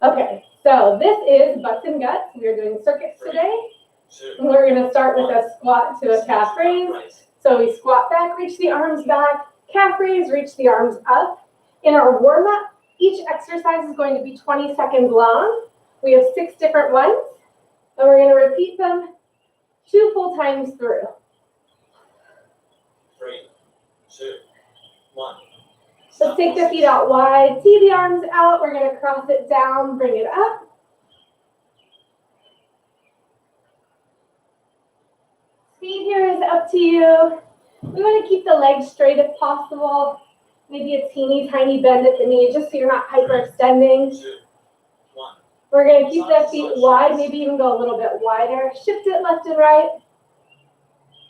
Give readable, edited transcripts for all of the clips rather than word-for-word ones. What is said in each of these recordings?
Okay, so this is butts and guts. We are doing circuits today. And we're going to start with a squat to a calf raise. So we squat back, reach the arms back, calf raise, reach the arms up. In our warm-up, each exercise is going to be 20 seconds long. We have 6 different ones, and we're going to repeat them 2 full times through. 3, 2, 1. Let's take the feet out wide, see the arms out. We're going to cross it down, bring it up. Speed here is up to you. We want to keep the legs straight if possible. Maybe a teeny tiny bend at the knee, just so you're not hyperextending. 2, 1. We're going to keep the feet wide, maybe even go a little bit wider. Shift it left and right.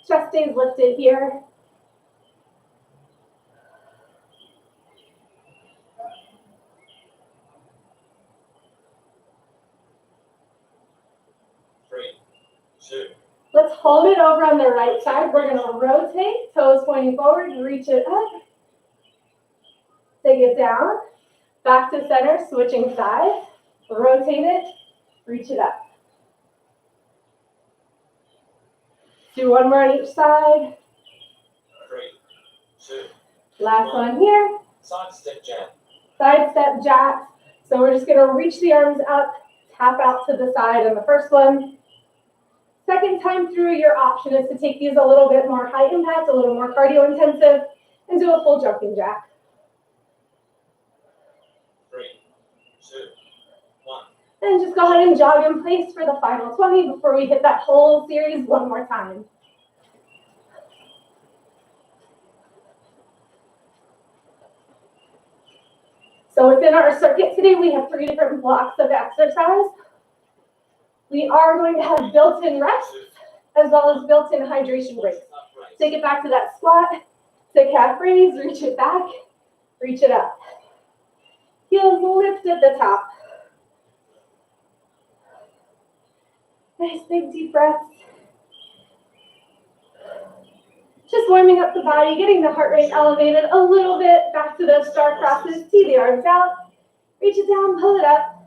Chest stays lifted here. Let's hold it over on the right side. We're going to rotate, toes pointing forward, reach it up. Take it down, back to center, switching sides. Rotate it, reach it up. Do one more on each side. 3, 2. Last one here. Side step jab. Side step jacks. So we're just going to reach the arms up, tap out to the side on the first one. Second time through, your option is to take these a little bit more high impact, a little more cardio intensive, and do a full jumping jack. 3, 2, 1. And just go ahead and jog in place for the final 20 before we hit that whole series one more time. So within our circuit today, we have 3 different blocks of exercise. We are going to have built-in rests as well as built-in hydration breaks. Take it back to that squat, to calf raise, reach it back, reach it up. Heels lift at the top. Nice big deep breaths. Just warming up the body, getting the heart rate elevated a little bit. Back to those star crosses. See the arms out. Reach it down, pull it up.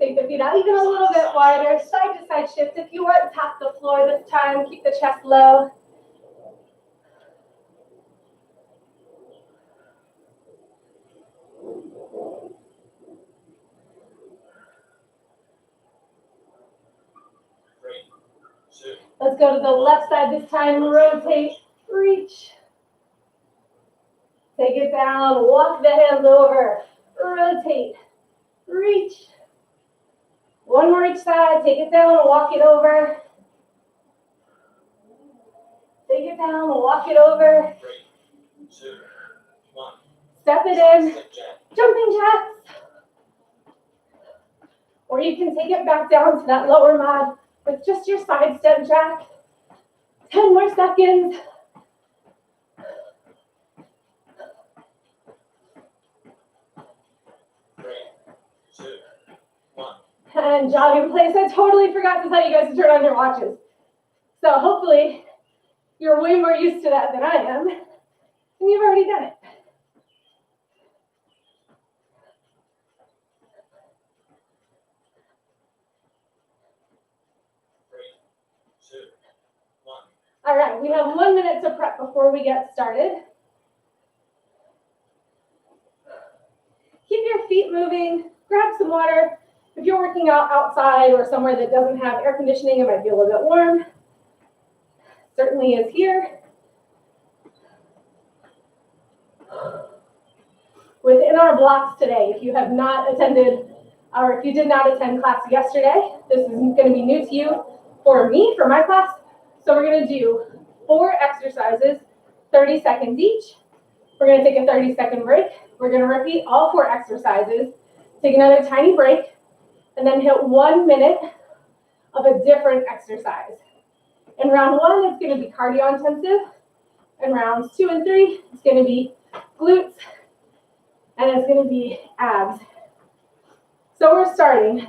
Take the feet out even a little bit wider, side to side shift. If you want, tap the floor this time, keep the chest low. Let's go to the left side this time, rotate, reach. Take it down, walk the hands over, rotate, reach. One more each side, take it down, walk it over. Take it down, walk it over. 3, 2, 1. Step it in, jumping jacks. Or you can take it back down to that lower mat with just your side step jack. 10 more seconds. And jog in place. I totally forgot to tell you guys to turn on your watches. So hopefully you're way more used to that than I am. And you've already done it. All right, we have 1 minute to prep before we get started. Keep your feet moving, grab some water. If you're working out outside or somewhere that doesn't have air conditioning, it might be a little bit warm. Certainly is here. Within our blocks today, if you have not attended, or if you did not attend class yesterday, this is going to be new to you for me, for my class. So we're going to do 4 exercises, 30 seconds each. We're going to take a 30-second break. We're going to repeat all 4 exercises, take another tiny break, and then hit 1 minute of a different exercise. In round 1, it's going to be cardio intensive. In rounds 2 and 3, it's going to be glutes, and it's going to be abs. So we're starting.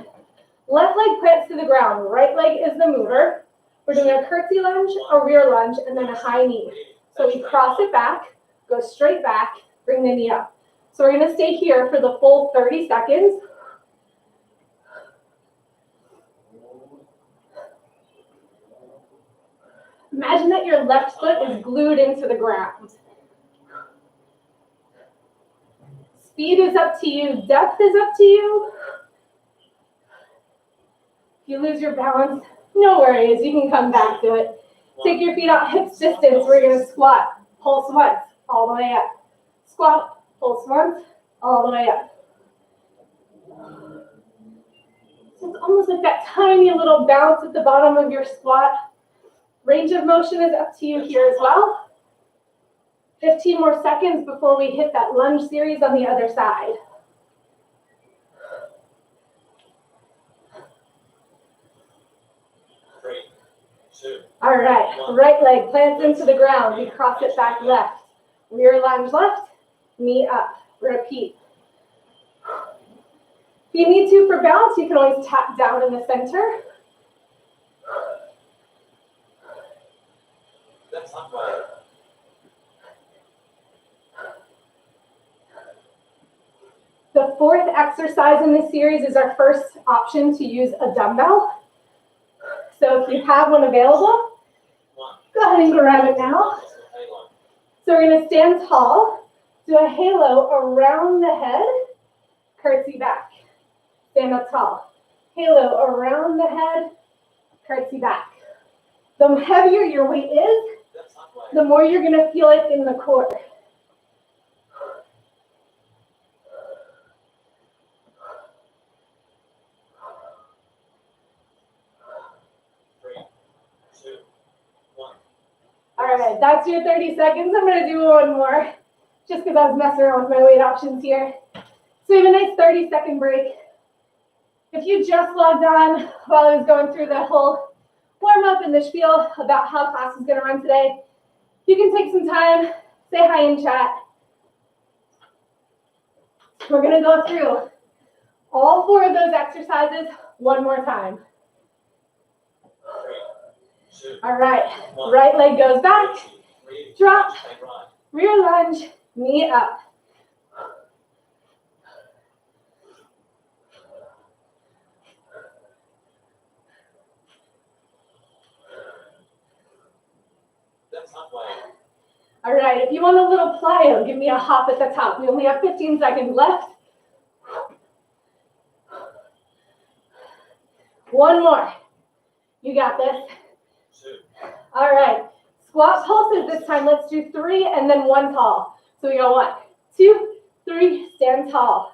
Left leg plants to the ground. Right leg is the mover. We're doing a curtsy lunge, a rear lunge, and then a high knee. So we cross it back, go straight back, bring the knee up. So we're going to stay here for the full 30 seconds. Imagine that your left foot is glued into the ground. Speed is up to you. Depth is up to you. If you lose your balance, no worries. You can come back to it. Take your feet out hips distance. We're going to squat, pulse once, all the way up. Squat, pulse once, all the way up. So it's almost like that tiny little bounce at the bottom of your squat. Range of motion is up to you here as well. 15 more seconds before we hit that lunge series on the other side. Three, two. All right, right leg plants into the ground. We cross it back left. Rear lunge left, knee up. Repeat. If you need to for balance, you can always tap down in the center. That's not right. The fourth exercise in this series is our first option to use a dumbbell. So if you have one available, go ahead and grab it now. So we're going to stand tall, do a halo around the head, curtsy back. Stand up tall. Halo around the head, curtsy back. The heavier your weight is, the more you're going to feel it in the core. All right, that's your 30 seconds. I'm going to do one more just because I was messing around with my weight options here. So we have a nice 30-second break. If you just logged on while I was going through the whole warm-up and the spiel about how class is going to run today, you can take some time, say hi in chat. We're going to go through all 4 of those exercises one more time. All right, right leg goes back, drop, rear lunge, knee up. All right, if you want a little plyo, give me a hop at the top. We only have 15 seconds left. One more. You got this. All right, squat pulses this time. Let's do 3 and then 1 tall. So we go 1, 2, 3, stand tall.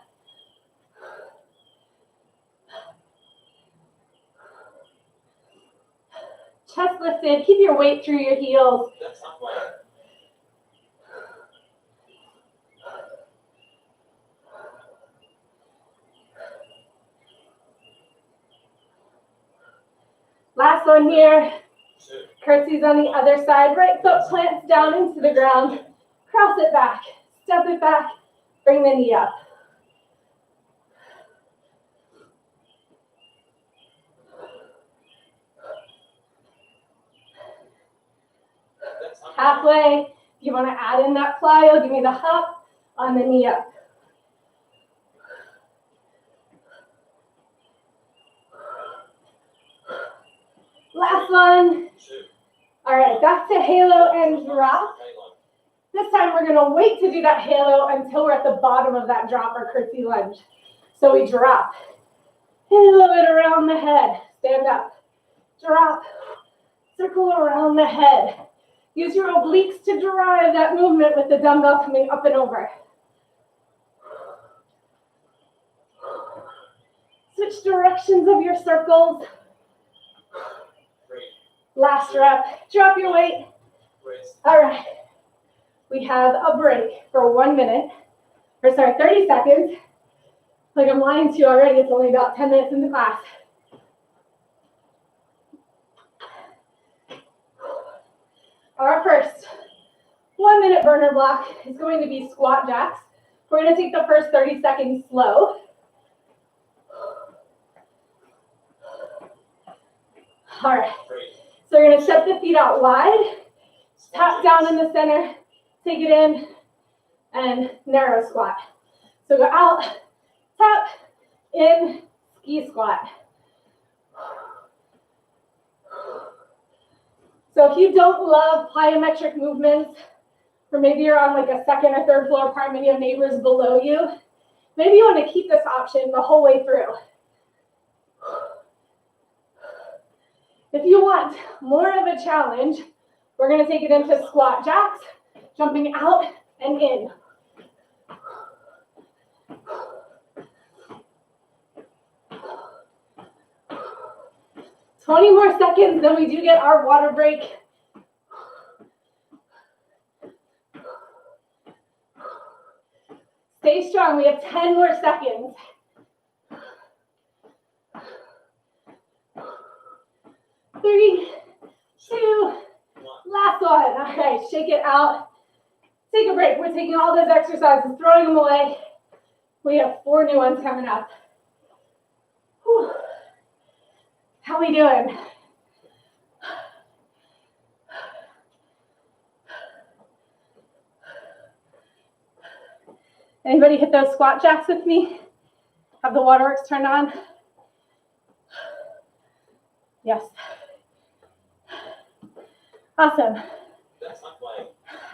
Chest lifted, keep your weight through your heels. Last one here. Curtsies on the other side. Right foot plants down into the ground. Cross it back. Step it back. Bring the knee up. Halfway. If you want to add in that plyo, give me the hop on the knee up. Last one. All right, back to halo and drop. This time we're going to wait to do that halo until we're at the bottom of that drop or curtsy lunge. So we drop. Halo it around the head. Stand up. Drop. Circle around the head. Use your obliques to drive that movement with the dumbbell coming up and over. Switch directions of your circles. Last rep. Drop your weight. All right. We have a break for 1 minute. Or sorry, 30 seconds. Like I'm lying to you already. It's only about 10 minutes into class. Our first 1 minute burner block is going to be squat jacks. We're going to take the first 30 seconds slow. All right. So we're going to step the feet out wide, tap down in the center, take it in, and narrow squat. So go out, tap, in, ski squat. So if you don't love plyometric movements, or maybe you're on like a second or third floor apartment, you have neighbors below you, maybe you want to keep this option the whole way through. If you want more of a challenge, we're going to take it into squat jacks, jumping out and in. 20 more seconds, then we do get our water break. Stay strong, we have 10 more seconds. 3, 2, last one. All right, shake it out. Take a break. We're taking all those exercises, throwing them away. We have 4 new ones coming up. Whew. How we doing? Anybody hit those squat jacks with me? Have the waterworks turned on? Yes. Awesome.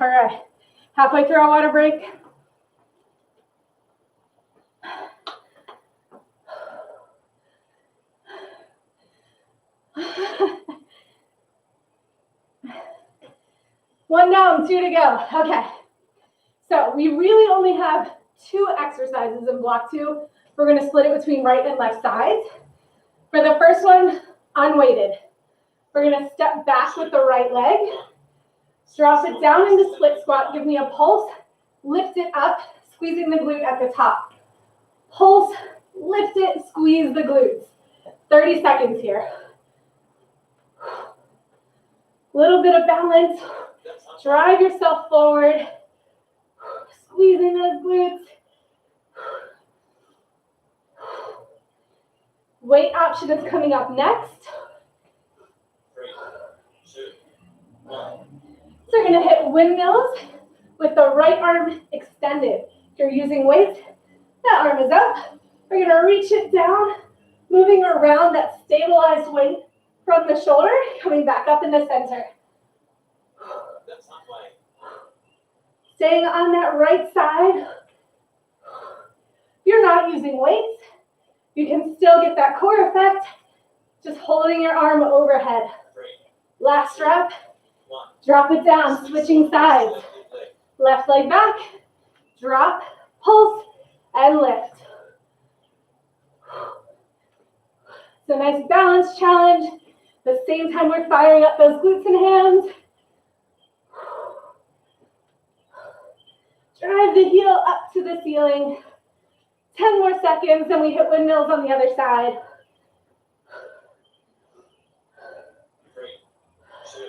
All right. Halfway through our water break. One down, 2 to go. Okay. So we really only have 2 exercises in block 2. We're going to split it between right and left sides. For the first one, unweighted. We're going to step back with the right leg. Drop it down into split squat. Give me a pulse. Lift it up, squeezing the glute at the top. Pulse, lift it, squeeze the glutes. 30 seconds here. Little bit of balance. Drive yourself forward. Squeezing those glutes. Weight option is coming up next. 3, 2, 1. So we're going to hit windmills with the right arm extended. If you're using weights, that arm is up. We're going to reach it down, moving around that stabilized weight from the shoulder, coming back up in the center. That's not playing. Staying on that right side. If you're not using weights, you can still get that core effect, just holding your arm overhead. 3, Last rep. 1. Drop it down, switching sides. Left leg back, drop, pulse, and lift. It's a nice balance challenge. At the same time, we're firing up those glutes and hams. Drive the heel up to the ceiling. 10 more seconds, and we hit windmills on the other side. 3, 2.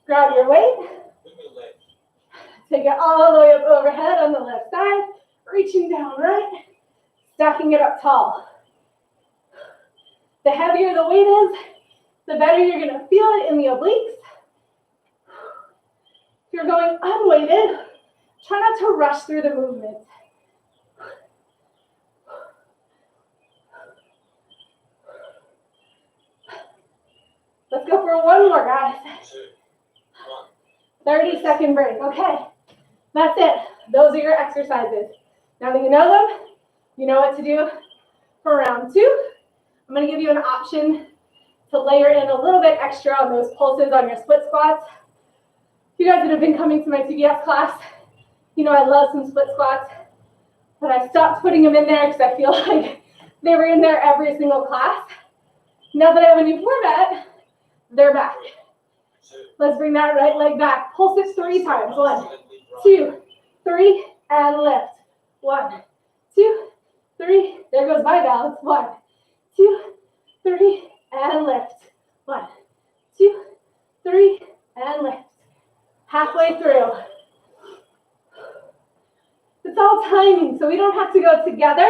Grab your weight. Take it all the way up overhead on the left side. Reaching down right. Stacking it up tall. The heavier the weight is, the better you're going to feel it in the obliques. If you're going unweighted, try not to rush through the movement. Let's go for one more, guys. 30-second break. Okay, that's it. Those are your exercises. Now that you know them, you know what to do for round 2. I'm going to give you an option to layer in a little bit extra on those pulses on your split squats. You guys that have been coming to my CBS class, you know I love some split squats, but I stopped putting them in there because I feel like they were in there every single class. Now that I have a new format, they're back. Let's bring that right leg back. Pulse it 3 times. 1, 2, 3, and lift. 1, 2, 3. There goes my balance. 1, 2, 3, and lift. 1, 2, 3, and lift. Halfway through. It's all timing, so we don't have to go together.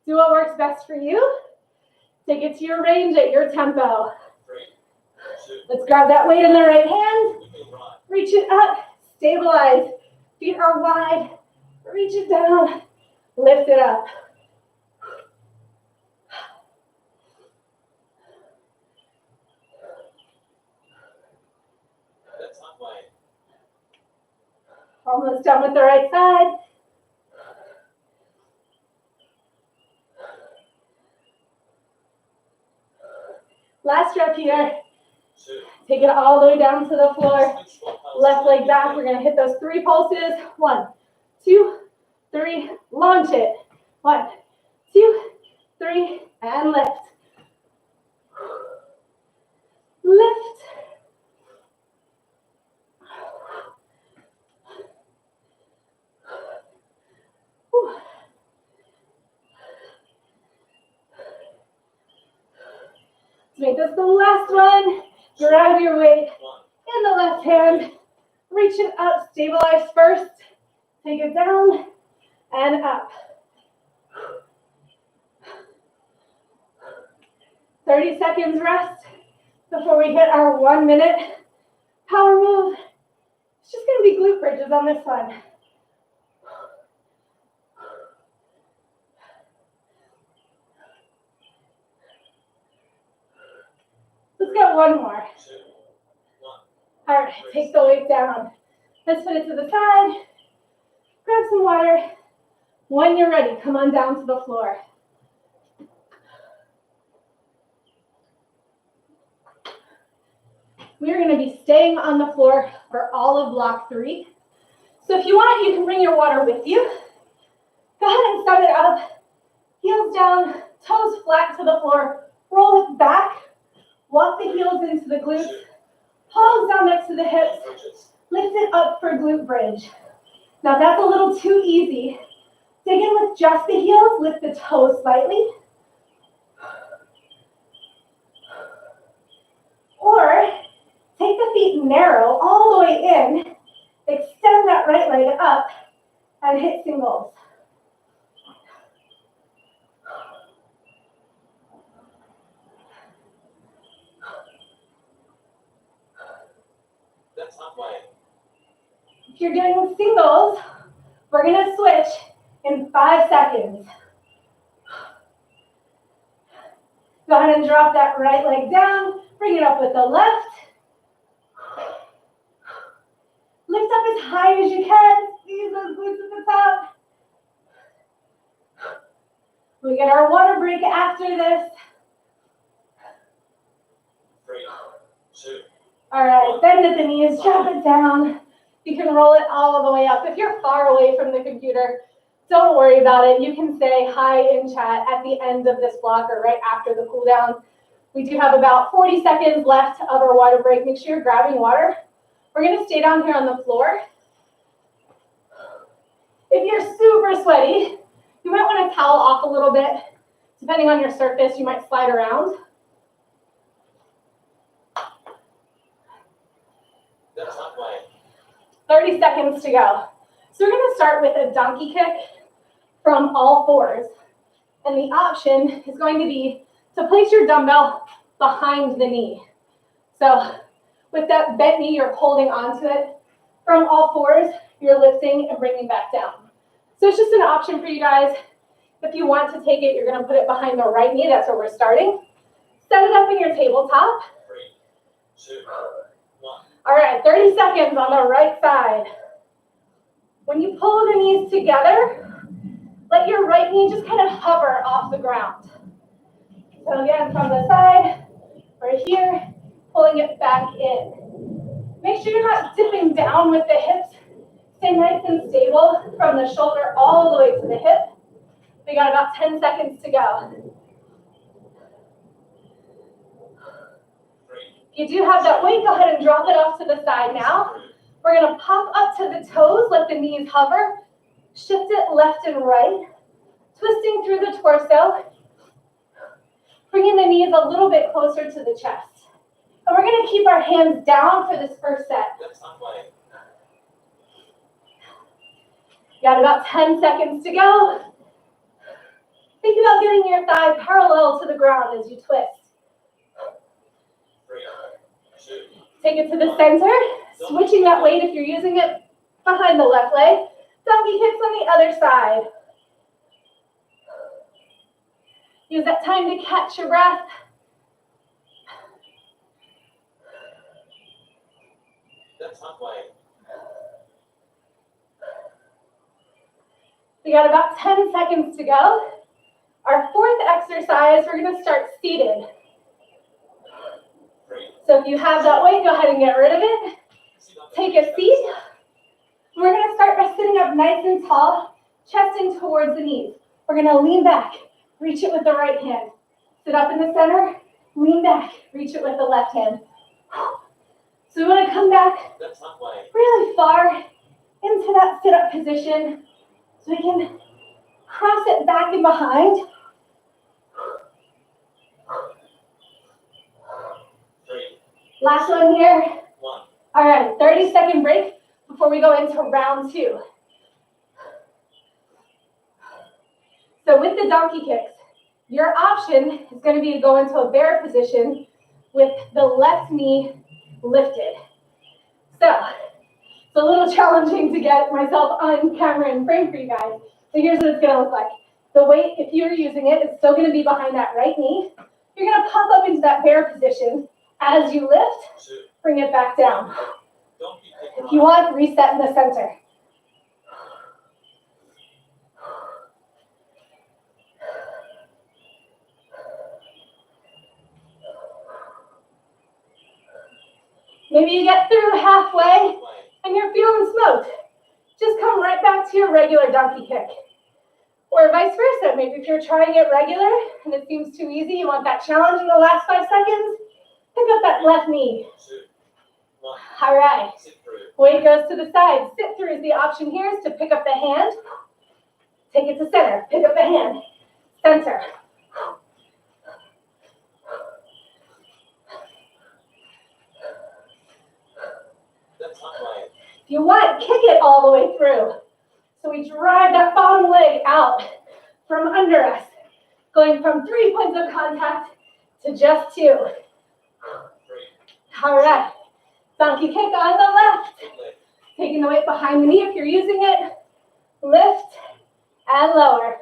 Do what works best for you. Take it to your range at your tempo. 3, 2, Let's grab that weight in the right hand. you can run. Reach it up. Stabilize. Feet are wide. Reach it down. Lift it up. That's not why. Almost done with the right side. Last rep here. 2, Take it all the way down to the floor. switch one pulse Left to leg the back. right. We're going to hit those 3 pulses. 1, 2, 3. Launch it. 1, 2, 3. And lift. Lift. Whew. Let's make this the last one. Grab your weight 1, in the left hand. Reach it up. Stabilize first. Take it down and up. 30 seconds rest before we hit our 1 minute power move. It's just going to be glute bridges on this one. Let's get one more. 2, 1. All right, take the weight down. Let's put it to the side. Grab some water. When you're ready, come on down to the floor. We are going to be staying on the floor for all of block 3. So if you want, you can bring your water with you. Go ahead and set it up. Heels down, toes flat to the floor. Roll it back. Walk the heels into the glutes. 2, Palms down next to the hips. bridges. Lift it up for glute bridge. Now that's a little too easy. Dig in with just the heels. Lift the toes slightly. Or take the feet narrow all the way in. Extend that right leg up and hit singles. That's not why. If you're doing singles, we're going to switch in 5 seconds. Go ahead and drop that right leg down. Bring it up with the left. Lift up as high as you can. Squeeze those glutes at the top. We get our water break after this. 3, 2, All right, bend at the knees, drop it down. You can roll it all the way up. If you're far away from the computer, don't worry about it. You can say hi in chat at the end of this block or right after the cool down. We do have about 40 seconds left of our water break. Make sure you're grabbing water. We're going to stay down here on the floor. If you're super sweaty, you might want to towel off a little bit. Depending on your surface, you might slide around. that's not why. 30 seconds to go. So we're going to start with a donkey kick from all fours. And the option is going to be to place your dumbbell behind the knee. So with that bent knee, you're holding onto it. From all fours, you're lifting and bringing back down. So it's just an option for you guys. If you want to take it, you're going to put it behind the right knee. That's where we're starting. Set it up in your tabletop. 3, 2, 1. All right, 30 seconds on the right side. When you pull the knees together, let your right knee just kind of hover off the ground. So again, from the side, right here, pulling it back in. Make sure you're not dipping down with the hips. Stay nice and stable from the shoulder all the way to the hip. We got about 10 seconds to go. 3, If you do have that weight, go ahead and drop it off to the side now. We're going to pop up to the toes, let the knees hover. Shift it left and right. Twisting through the torso. Bringing the knees a little bit closer to the chest. And we're going to keep our hands down for this first set. that's not why. Got about 10 seconds to go. Think about getting your thigh parallel to the ground as you twist. 3, 2, Take it to the center, switching that weight if you're using it behind the left leg. Donkey kicks on the other side. Use that time to catch your breath. that's halfway. We got about 10 seconds to go. Our fourth exercise, we're going to start seated. 3, So if you have that weight, go ahead and get rid of it. Take a seat. We're going to start by sitting up nice and tall, chest in towards the knees. We're going to lean back, reach it with the right hand. Sit up in the center, lean back, reach it with the left hand. So we want to come back that's halfway. really far into that sit-up position so we can cross it back and behind. 3, Last one here. 1. All right, 30-second break before we go into round 2. So with the donkey kicks, your option is going to be to go into a bear position with the left knee lifted. So it's a little challenging to get myself on camera and frame for you guys. So here's what it's going to look like. The weight, if you're using it, is still going to be behind that right knee. You're going to pop up into that bear position. As you lift, 2, bring it back down. don't be kicked If you want, reset in the center. Maybe you get through halfway and you're feeling smoked. Just come right back to your regular donkey kick. Or vice versa. Maybe if you're trying it regular and it seems too easy, you want that challenge in the last 5 seconds, pick up that left knee. 2, 1. All right. Sit through. Weight goes to the side. Sit through is the option here, is to pick up the hand. Take it to center. Pick up the hand. Center. That's halfway. If you want, kick it all the way through. So we drive that bottom leg out from under us, going from 3 points of contact to just 2. 3, All right. Donkey kick on the left. lift. Taking the weight behind the knee if you're using it. Lift and lower.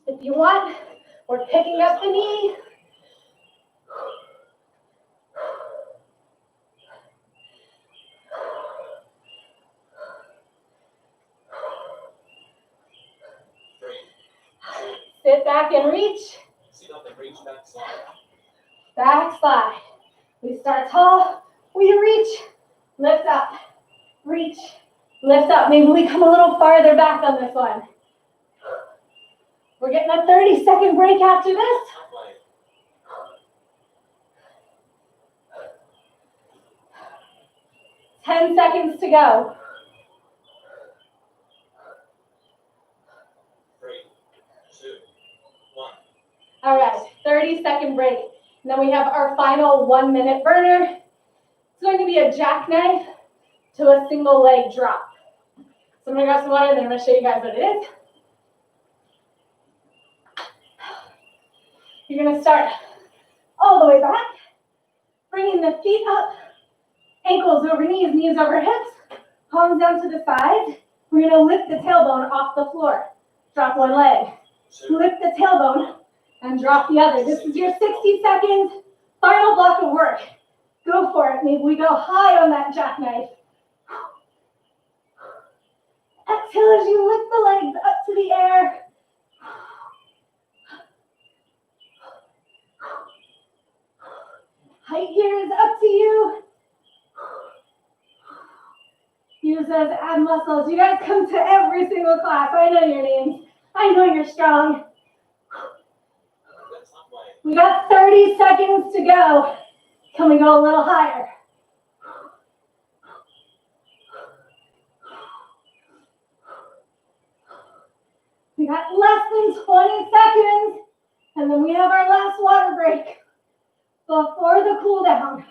If you want, we're picking up the knee. Sit back and reach. Sit up and reach back slide. Back slide. We start tall. We reach. Lift up. Reach. Lift up. Maybe we come a little farther back on this one. We're getting a 30-second break after this. Halfway. 10 seconds to go. 3, 2, 1. All right, 30-second break. And then we have our final 1-minute burner. It's going to be a jackknife to a single leg drop. So I'm going to grab some water and then I'm going to show you guys what it is. You're going to start all the way back, bringing the feet up, ankles over knees, knees over hips, palms down to the sides. We're going to lift the tailbone off the floor. Drop one leg. 2, Lift the tailbone and drop the other. This is your 60 seconds final block of work. Go for it. Maybe we go high on that jackknife. Exhale as you lift the legs up to the air. Height here is up to you. Use those ab muscles. You guys come to every single class. I know your names. I know you're strong. that's halfway. We got 30 seconds to go. Can we go a little higher? We got less than 20 seconds, and then we have our last water break before the cool down.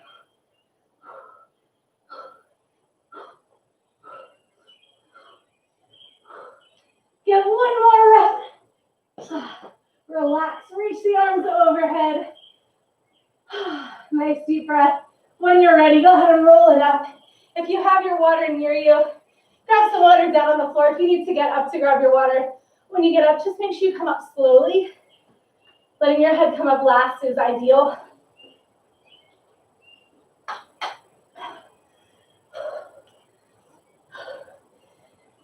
Relax, reach the arms overhead. Nice deep breath. When you're ready, go ahead and roll it up. If you have your water near you, grab some water down on the floor. If you need to get up to grab your water, when you get up, just make sure you come up slowly. Letting your head come up last is ideal.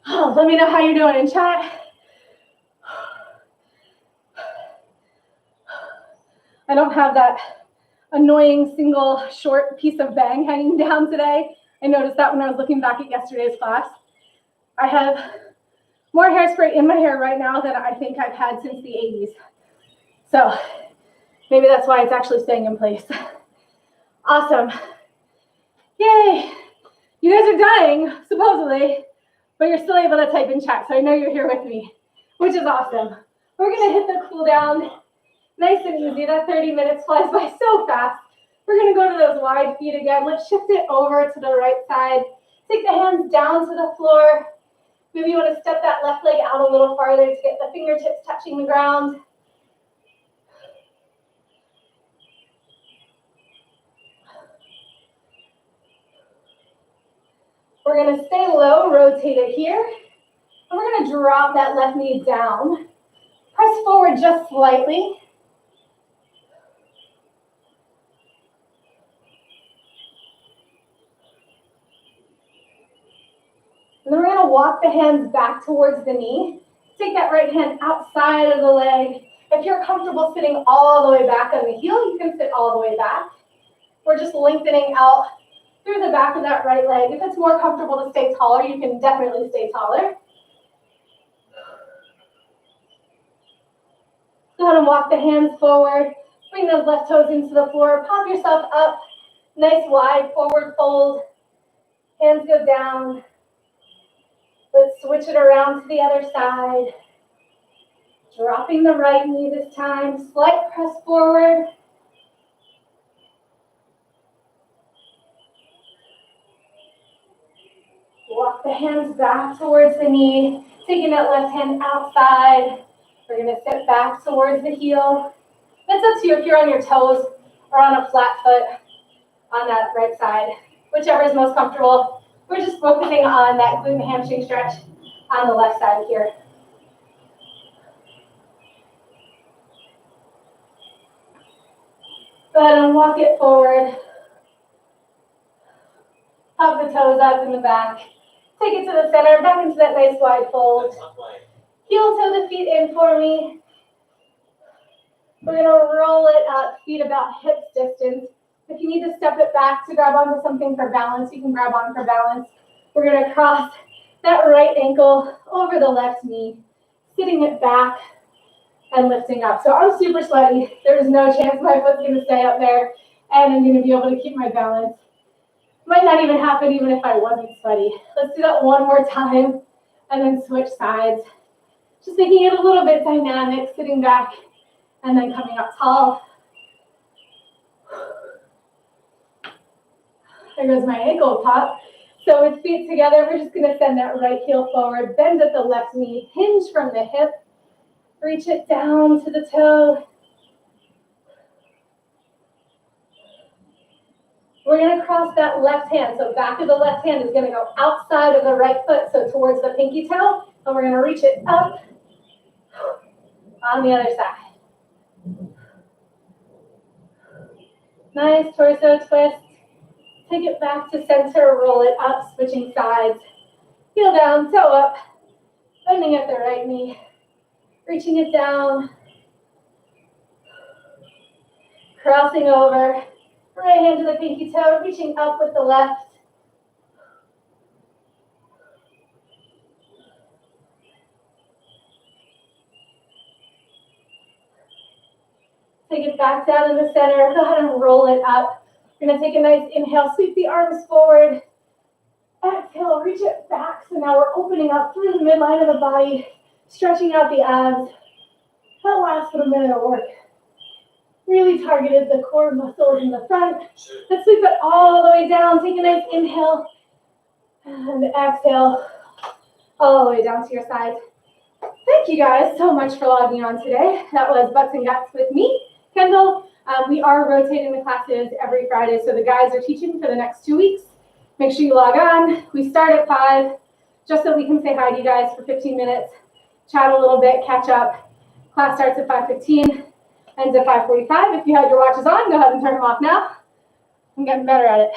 Let me know how you're doing in chat. I don't have that annoying single short piece of bang hanging down today. I noticed that when I was looking back at yesterday's class. I have more hairspray in my hair right now than I think I've had since the 80s. So maybe that's why it's actually staying in place. Awesome. Yay. You guys are dying, supposedly, but you're still able to type in chat, so I know you're here with me, which is awesome. We're gonna hit the cool down. Nice and easy. That 30 minutes flies by so fast. We're going to go to those wide feet again. Let's shift it over to the right side. Take the hands down to the floor. Maybe you want to step that left leg out a little farther to get the fingertips touching the ground. We're going to stay low, rotate it here. And we're going to drop that left knee down. Press forward just slightly. And then we're going to walk the hands back towards the knee. Take that right hand outside of the leg. If you're comfortable sitting all the way back on the heel, you can sit all the way back. We're just lengthening out through the back of that right leg. If it's more comfortable to stay taller, you can definitely stay taller. Go ahead and walk the hands forward. Bring those left toes into the floor. Pop yourself up. Nice wide forward fold. Hands go down. Let's switch it around to the other side. Dropping the right knee this time. Slight press forward. Walk the hands back towards the knee. Taking that left hand outside. We're going to sit back towards the heel. It's up to you if you're on your toes or on a flat foot on that right side. Whichever is most comfortable. We're just focusing on that glute and hamstring stretch on the left side here. Go ahead and walk it forward. Pop the toes up in the back. Take it to the center, back into that nice wide fold. Heel toe the feet in for me. We're going to roll it up, feet about hips distance. If you need to step it back to grab onto something for balance, you can grab on for balance. We're going to cross that right ankle over the left knee, sitting it back and lifting up. So I'm super sweaty. There's no chance my foot's going to stay up there and I'm going to be able to keep my balance. Might not even happen even if I wasn't sweaty. Let's do that one more time and then switch sides. Just making it a little bit dynamic, sitting back and then coming up tall. There goes my ankle pop. So with feet together, we're just going to send that right heel forward, bend at the left knee, hinge from the hip, reach it down to the toe. We're going to cross that left hand. So back of the left hand is going to go outside of the right foot, so towards the pinky toe, and we're going to reach it up on the other side. Nice torso twist. Take it back to center, roll it up, switching sides. Heel down, toe up, bending at the right knee, reaching it down, crossing over, right hand to the pinky toe, reaching up with the left. Take it back down in the center, go ahead and roll it up. We're going to take a nice inhale, sweep the arms forward. Exhale, reach it back. So now we're opening up through the midline of the body, stretching out the abs. That lasted a minute of work. Really targeted the core muscles in the front. Let's sweep it all the way down. Take a nice inhale and exhale all the way down to your sides. Thank you guys so much for logging on today. That was Butts and Guts with me, Kendall. We are rotating the classes every Friday, so the guys are teaching for the next 2 weeks. Make sure you log on. We start at 5, just so we can say hi to you guys for 15 minutes, chat a little bit, catch up. Class starts at 5:15, ends at 5:45. If you had your watches on, go ahead and turn them off now. I'm getting better at it.